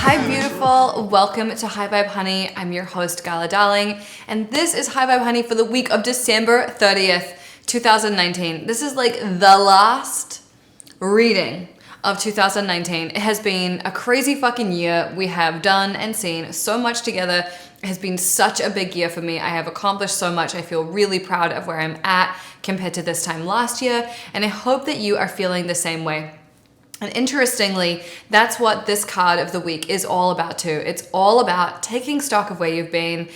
Hi beautiful, welcome to High Vibe Honey. I'm your host Gala Darling, and this is High Vibe Honey for the week of December 30th, 2019. This is like the last reading of 2019. It has been a crazy fucking year. We have done and seen so much together. It has been such a big year for me. I have accomplished so much. I feel really proud of where I'm at compared to this time last year, and I hope that you are feeling the same way. And interestingly, that's what this card of the week is all about too. It's all about taking stock of where you've been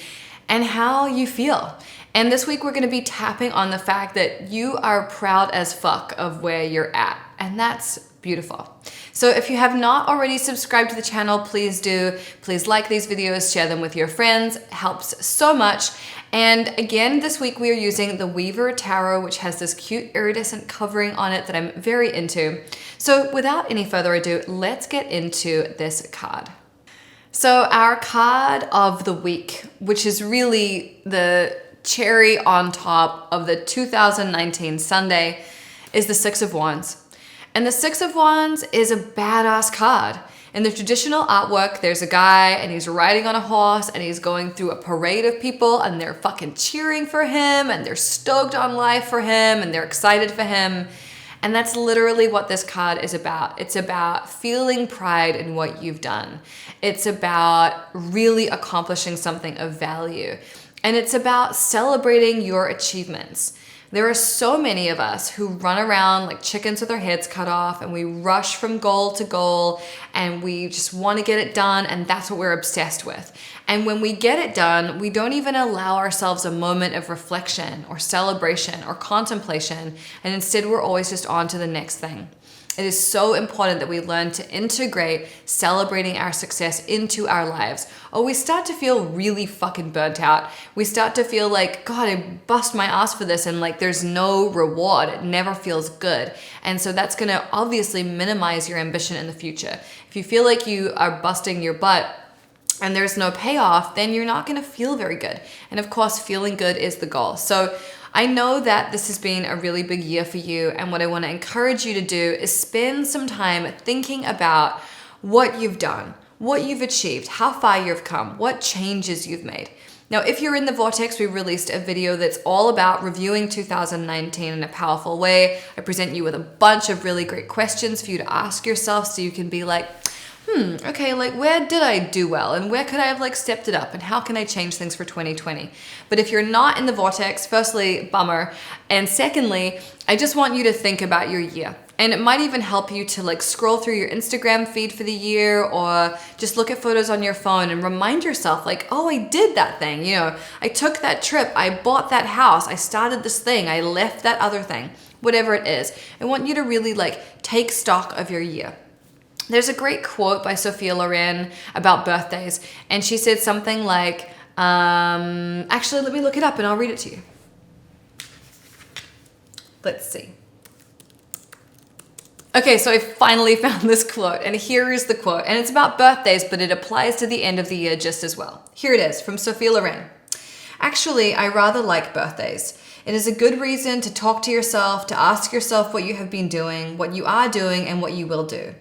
and how you feel. And this week we're gonna be tapping on the fact that you are proud as fuck of where you're at. And that's beautiful. So if you have not already subscribed to the channel, please do. Please like these videos, share them with your friends. It helps so much. And again, this week we are using the Weaver Tarot, which has this cute iridescent covering on it that I'm very into. So without any further ado, let's get into this card. So our card of the week, which is really the cherry on top of the 2019 Sunday, is the Six of Wands. And the Six of Wands is a badass card. In the traditional artwork, there's a guy and he's riding on a horse and he's going through a parade of people and they're fucking cheering for him and they're stoked on life for him and they're excited for him. And that's literally what this card is about. It's about feeling pride in what you've done. It's about really accomplishing something of value. And it's about celebrating your achievements. There are so many of us who run around like chickens with our heads cut off and we rush from goal to goal and we just want to get it done, and that's what we're obsessed with. And when we get it done, we don't even allow ourselves a moment of reflection or celebration or contemplation, and instead we're always just on to the next thing. It is so important that we learn to integrate celebrating our success into our lives, or we start to feel really fucking burnt out. We start to feel like, God, I bust my ass for this and like there's no reward. It never feels good. And so that's gonna obviously minimize your ambition in the future. If you feel like you are busting your butt and there's no payoff, then you're not gonna feel very good. And of course, feeling good is the goal. So I know that this has been a really big year for you, and what I want to encourage you to do is spend some time thinking about what you've done, what you've achieved, how far you've come, what changes you've made. Now, if you're in the Vortex, we released a video that's all about reviewing 2019 in a powerful way. I present you with a bunch of really great questions for you to ask yourself so you can be like, okay, like where did I do well and where could I have like stepped it up and how can I change things for 2020? But if you're not in the Vortex, firstly, bummer. And secondly, I just want you to think about your year. And it might even help you to like scroll through your Instagram feed for the year or just look at photos on your phone and remind yourself like, oh, I did that thing. You know, I took that trip, I bought that house, I started this thing, I left that other thing, whatever it is. I want you to really like take stock of your year. There's a great quote by Sophia Loren about birthdays, and she said something like, actually, let me look it up and I'll read it to you. Let's see. Okay, so I finally found this quote, and here is the quote, and it's about birthdays, but it applies to the end of the year just as well. Here it is from Sophia Loren. Actually, I rather like birthdays. It is a good reason to talk to yourself, to ask yourself what you have been doing, what you are doing, and what you will do.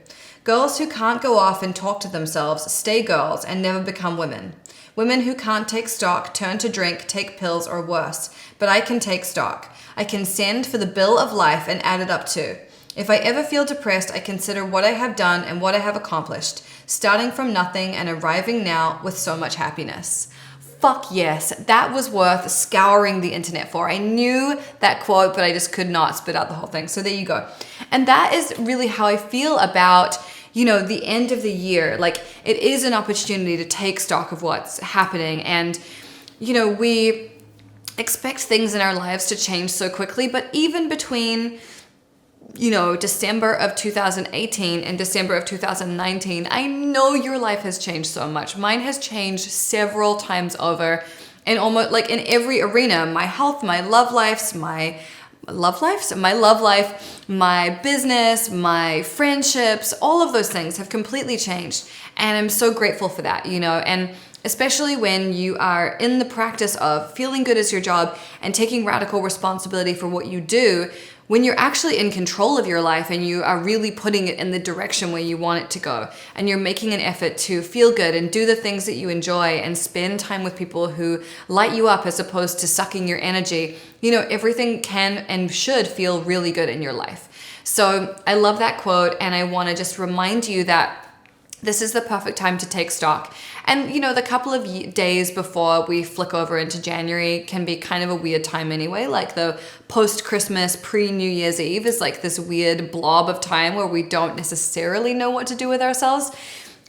Girls who can't go off and talk to themselves stay girls and never become women. Women who can't take stock turn to drink, take pills, or worse. But I can take stock. I can send for the bill of life and add it up too. If I ever feel depressed, I consider what I have done and what I have accomplished, starting from nothing and arriving now with so much happiness. Fuck yes, that was worth scouring the internet for. I knew that quote, but I just could not spit out the whole thing. So there you go. And that is really how I feel about, you know, the end of the year. Like, it is an opportunity to take stock of what's happening. And, you know, we expect things in our lives to change so quickly, but even between, you know, December of 2018 and December of 2019, I know your life has changed so much. Mine has changed several times over, and almost like in every arena, my health, my love life, my business, my friendships, all of those things have completely changed. And I'm so grateful for that, you know, and especially when you are in the practice of feeling good as your job and taking radical responsibility for what you do, when you're actually in control of your life and you are really putting it in the direction where you want it to go, and you're making an effort to feel good and do the things that you enjoy and spend time with people who light you up as opposed to sucking your energy, everything can and should feel really good in your life. So I love that quote, and I want to just remind you that this is the perfect time to take stock. And the couple of days before we flick over into January can be kind of a weird time anyway. Like the post-Christmas, pre-New Year's Eve is like this weird blob of time where we don't necessarily know what to do with ourselves.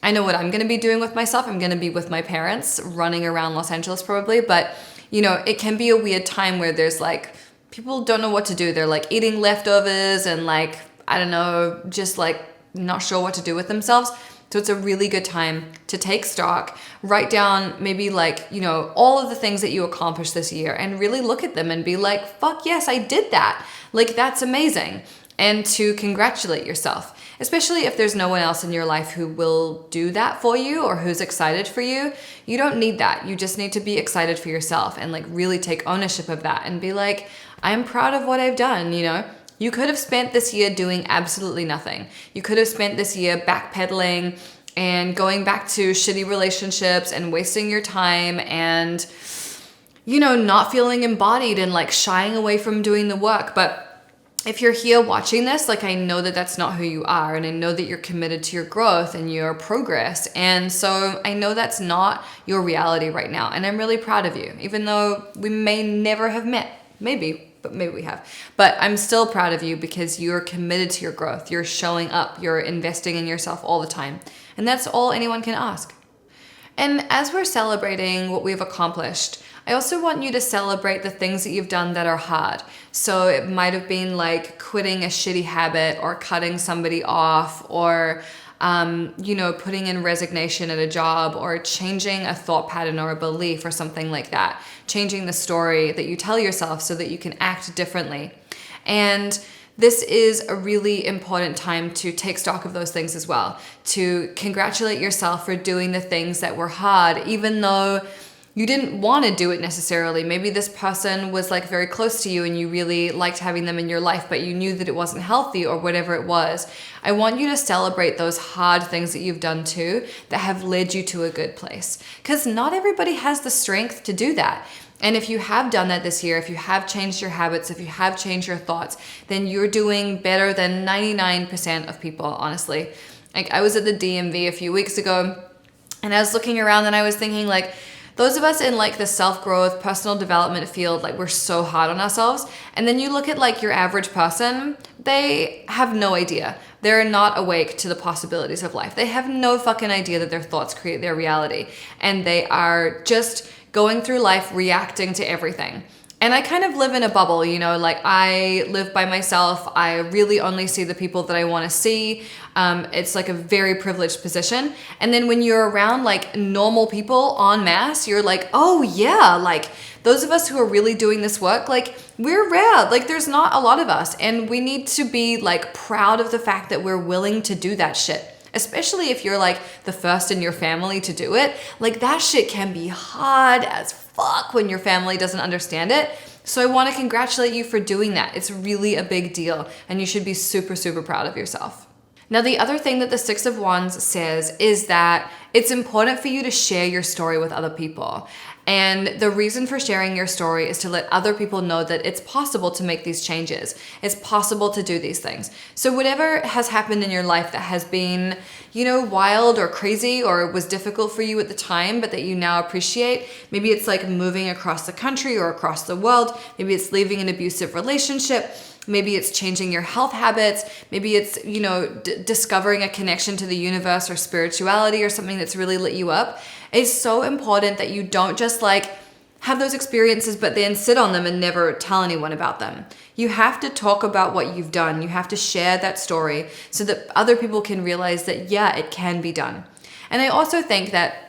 I know what I'm going to be doing with myself. I'm going to be with my parents running around Los Angeles probably. But, it can be a weird time where there's like, people don't know what to do. They're like eating leftovers and like, I don't know, just like not sure what to do with themselves. So it's a really good time to take stock, write down maybe like, all of the things that you accomplished this year and really look at them and be like, fuck yes, I did that. Like, that's amazing. And to congratulate yourself, especially if there's no one else in your life who will do that for you or who's excited for you. You don't need that. You just need to be excited for yourself and like really take ownership of that and be like, I'm proud of what I've done, You could have spent this year doing absolutely nothing. You could have spent this year backpedaling and going back to shitty relationships and wasting your time and, not feeling embodied and like shying away from doing the work. But if you're here watching this, like I know that that's not who you are, and I know that you're committed to your growth and your progress. And so I know that's not your reality right now. And I'm really proud of you, even though we may never have met, maybe we have. But I'm still proud of you because you're committed to your growth. You're showing up. You're investing in yourself all the time. And that's all anyone can ask. And as we're celebrating what we've accomplished, I also want you to celebrate the things that you've done that are hard. So it might have been like quitting a shitty habit or cutting somebody off or putting in resignation at a job or changing a thought pattern or a belief or something like that. Changing the story that you tell yourself so that you can act differently. And this is a really important time to take stock of those things as well. To congratulate yourself for doing the things that were hard, even though you didn't want to do it necessarily. Maybe this person was like very close to you and you really liked having them in your life, but you knew that it wasn't healthy or whatever it was. I want you to celebrate those hard things that you've done too that have led you to a good place. Because not everybody has the strength to do that. And if you have done that this year, if you have changed your habits, if you have changed your thoughts, then you're doing better than 99% of people, honestly. Like I was at the DMV a few weeks ago and I was looking around and I was thinking like, those of us in like the self-growth, personal development field, like we're so hard on ourselves. And then you look at like your average person, they have no idea. They're not awake to the possibilities of life. They have no fucking idea that their thoughts create their reality. And they are just going through life reacting to everything. And I kind of live in a bubble, like I live by myself. I really only see the people that I want to see. It's like a very privileged position. And then when you're around like normal people en masse, you're like, oh yeah, like those of us who are really doing this work, like we're rare. Like there's not a lot of us. And we need to be like proud of the fact that we're willing to do that shit. Especially if you're like the first in your family to do it. Like that shit can be hard as fuck when your family doesn't understand it. So I want to congratulate you for doing that. It's really a big deal and you should be super, super proud of yourself. Now, the other thing that the Six of Wands says is that it's important for you to share your story with other people. And the reason for sharing your story is to let other people know that it's possible to make these changes. It's possible to do these things. So whatever has happened in your life that has been, wild or crazy or was difficult for you at the time, but that you now appreciate, maybe it's like moving across the country or across the world. Maybe it's leaving an abusive relationship. Maybe it's changing your health habits. Maybe it's, discovering a connection to the universe or spirituality or something that's really lit you up. It's so important that you don't just like have those experiences, but then sit on them and never tell anyone about them. You have to talk about what you've done. You have to share that story so that other people can realize that, yeah, it can be done. And I also think that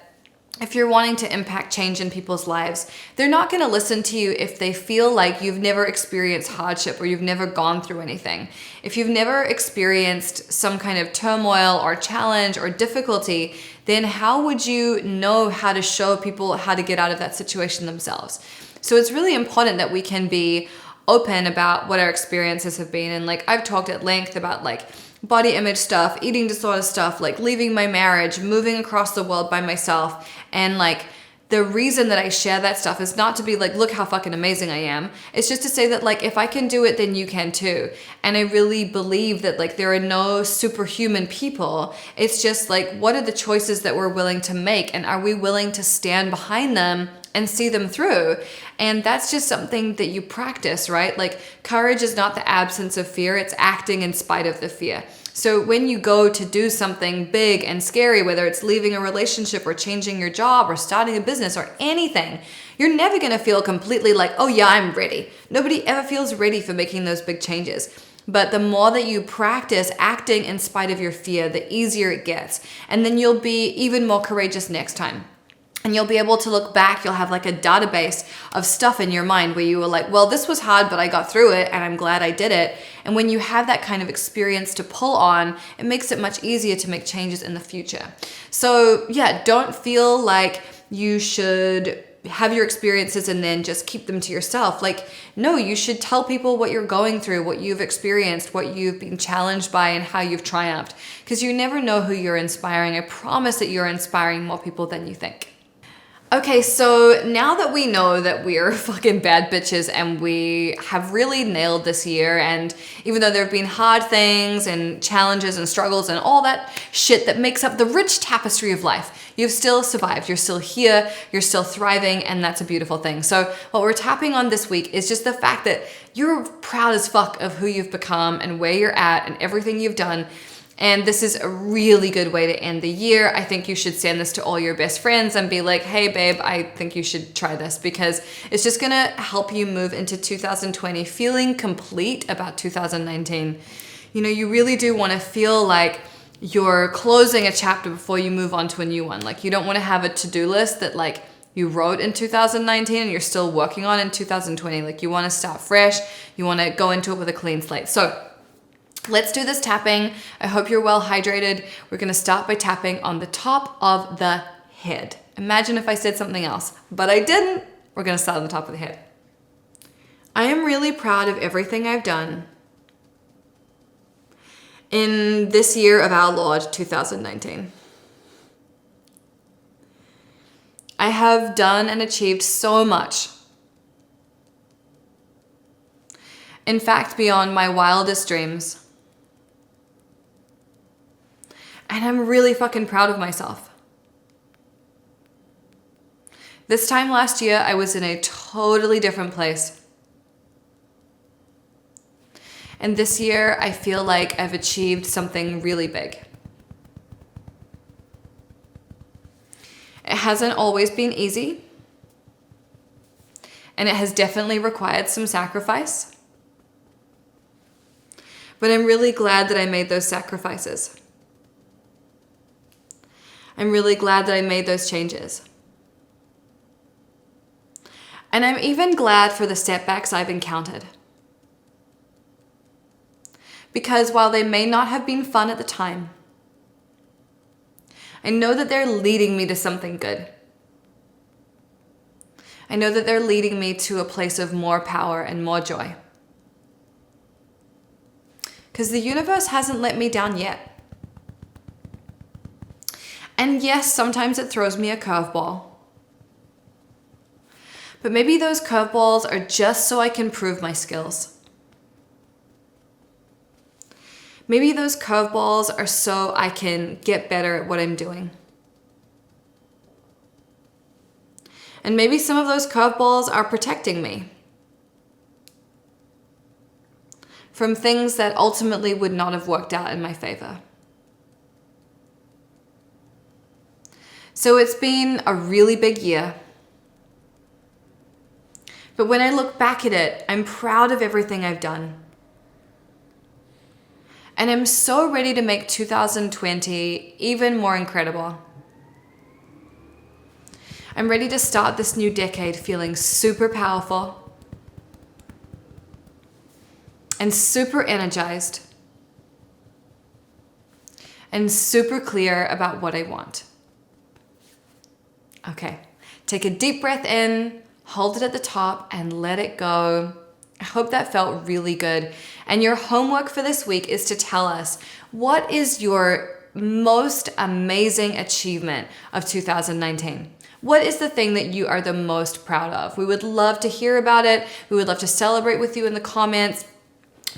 if you're wanting to impact change in people's lives, they're not going to listen to you if they feel like you've never experienced hardship or you've never gone through anything. If you've never experienced some kind of turmoil or challenge or difficulty, then how would you know how to show people how to get out of that situation themselves? So it's really important that we can be open about what our experiences have been. And like I've talked at length about like body image stuff, eating disorder stuff, like leaving my marriage, moving across the world by myself. And like the reason that I share that stuff is not to be like, look how fucking amazing I am. It's just to say that like, if I can do it, then you can too. And I really believe that like, there are no superhuman people. It's just like, what are the choices that we're willing to make? And are we willing to stand behind them and see them through? And that's just something that you practice, right? Like courage is not the absence of fear. It's acting in spite of the fear. So when you go to do something big and scary, whether it's leaving a relationship or changing your job or starting a business or anything, you're never going to feel completely like, oh yeah, I'm ready. Nobody ever feels ready for making those big changes. But the more that you practice acting in spite of your fear, the easier it gets. And then you'll be even more courageous next time. And you'll be able to look back, you'll have like a database of stuff in your mind where you were like, well, this was hard, but I got through it and I'm glad I did it. And when you have that kind of experience to pull on, it makes it much easier to make changes in the future. So yeah, don't feel like you should have your experiences and then just keep them to yourself. Like, no, you should tell people what you're going through, what you've experienced, what you've been challenged by, and how you've triumphed. Because you never know who you're inspiring. I promise that you're inspiring more people than you think. Okay, so now that we know that we're fucking bad bitches and we have really nailed this year, and even though there have been hard things and challenges and struggles and all that shit that makes up the rich tapestry of life, you've still survived, you're still here, you're still thriving, and that's a beautiful thing. So what we're tapping on this week is just the fact that you're proud as fuck of who you've become and where you're at and everything you've done. And this is a really good way to end the year. I think you should send this to all your best friends and be like, hey babe, I think you should try this, because it's just gonna help you move into 2020 feeling complete about 2019. You know, you really do wanna feel like you're closing a chapter before you move on to a new one. Like you don't wanna have a to-do list that like you wrote in 2019 and you're still working on in 2020. Like you wanna start fresh, you wanna go into it with a clean slate. So let's do this tapping. I hope you're well hydrated. We're gonna start by tapping on the top of the head. Imagine if I said something else, but I didn't. We're gonna start on the top of the head. I am really proud of everything I've done in this year of our Lord, 2019. I have done and achieved so much. In fact, beyond my wildest dreams. And I'm really fucking proud of myself. This time last year, I was in a totally different place. And this year, I feel like I've achieved something really big. It hasn't always been easy. And it has definitely required some sacrifice. But I'm really glad that I made those sacrifices. I'm really glad that I made those changes. And I'm even glad for the setbacks I've encountered. Because while they may not have been fun at the time, I know that they're leading me to something good. I know that they're leading me to a place of more power and more joy. Because the universe hasn't let me down yet. And yes, sometimes it throws me a curveball. But maybe those curveballs are just so I can prove my skills. Maybe those curveballs are so I can get better at what I'm doing. And maybe some of those curveballs are protecting me from things that ultimately would not have worked out in my favor. So it's been a really big year. But when I look back at it, I'm proud of everything I've done. And I'm so ready to make 2020 even more incredible. I'm ready to start this new decade feeling super powerful and super energized and super clear about what I want. Okay, take a deep breath in, hold it at the top and let it go. I hope that felt really good. And your homework for this week is to tell us, what is your most amazing achievement of 2019? What is the thing that you are the most proud of? We would love to hear about it. We would love to celebrate with you in the comments.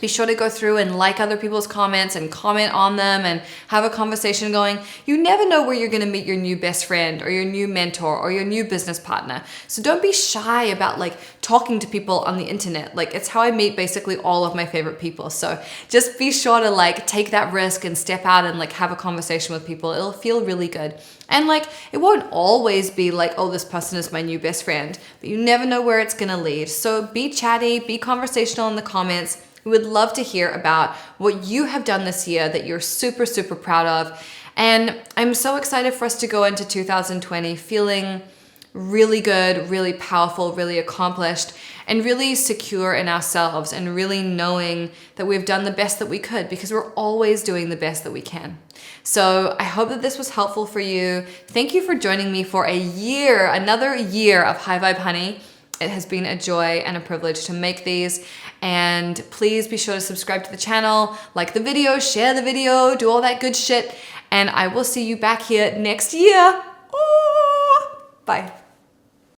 Be sure to go through and like other people's comments and comment on them and have a conversation going. You never know where you're going to meet your new best friend or your new mentor or your new business partner. So don't be shy about like talking to people on the internet. Like, it's how I meet basically all of my favorite people. So just be sure to like take that risk and step out and like have a conversation with people. It'll feel really good. And like, it won't always be like, oh, this person is my new best friend, but you never know where it's going to lead. So be chatty, be conversational in the comments. We would love to hear about what you have done this year that you're super, super proud of. And I'm so excited for us to go into 2020 feeling really good, really powerful, really accomplished, and really secure in ourselves, and really knowing that we've done the best that we could, because we're always doing the best that we can. So I hope that this was helpful for you. Thank you for joining me for another year of High Vibe Honey. It has been a joy and a privilege to make these. And please be sure to subscribe to the channel, like the video, share the video, do all that good shit. And I will see you back here next year. Ooh, bye.